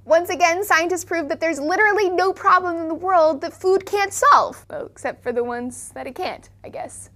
Once again, scientists proved that there's literally no problem in the world that food can't solve. Well, except for the ones that it can't, I guess.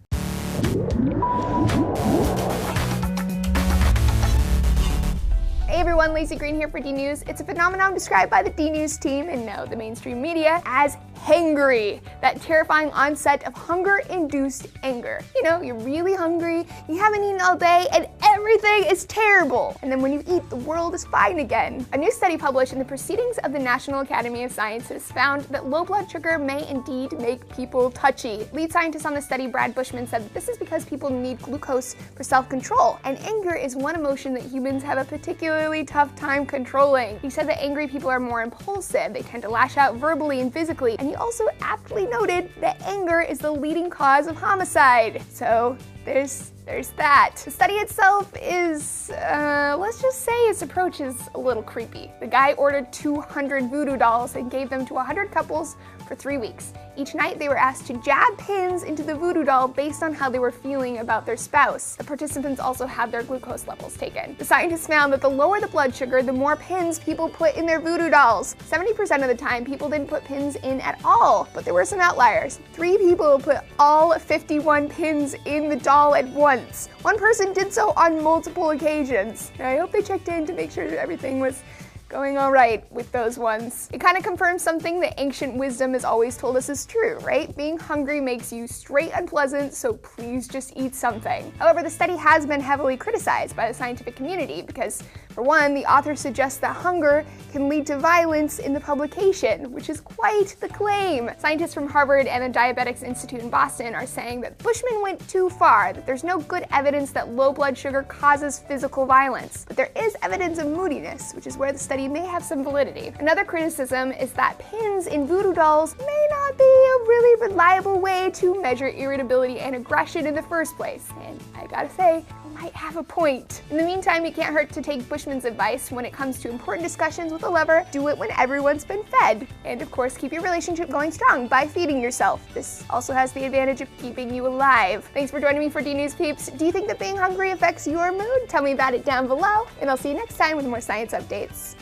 Hey everyone, Lazy Green here for D-News. It's a phenomenon described by the D-News team, and no, the mainstream media, as hangry, that terrifying onset of hunger-induced anger. You know, you're really hungry, you haven't eaten all day, and everything is terrible. And then when you eat, the world is fine again. A new study published in the Proceedings of the National Academy of Sciences found that low blood sugar may indeed make people touchy. Lead scientist on the study, Brad Bushman, said that this is because people need glucose for self-control, and anger is one emotion that humans have a particularly tough time controlling. He said that angry people are more impulsive, they tend to lash out verbally and physically, and he also aptly noted that anger is the leading cause of homicide. So there's that. The study itself is, let's just say its approach is a little creepy. The guy ordered 200 voodoo dolls and gave them to 100 couples for 3 weeks. Each night they were asked to jab pins into the voodoo doll based on how they were feeling about their spouse. The participants also had their glucose levels taken. The scientists found that the lower the blood sugar, the more pins people put in their voodoo dolls. 70% of the time, people didn't put pins in at all, but there were some outliers. 3 people put all 51 pins in the doll at once. One person did so on multiple occasions. And I hope they checked in to make sure everything was going all right with those ones. It kind of confirms something that ancient wisdom has always told us is true, right? Being hungry makes you straight unpleasant, so please just eat something. However, the study has been heavily criticized by the scientific community because, for one, the author suggests that hunger can lead to violence in the publication, which is quite the claim. Scientists from Harvard and the Diabetics Institute in Boston are saying that Bushman went too far, that there's no good evidence that low blood sugar causes physical violence. But there is evidence of moodiness, which is where the study may have some validity. Another criticism is that pins in voodoo dolls may not be a really reliable way to measure irritability and aggression in the first place. And I gotta say, might have a point. In the meantime, it can't hurt to take Bushman's advice when it comes to important discussions with a lover. Do it when everyone's been fed. And of course, keep your relationship going strong by feeding yourself. This also has the advantage of keeping you alive. Thanks for joining me for D-News Peeps. Do you think that being hungry affects your mood? Tell me about it down below, and I'll see you next time with more science updates.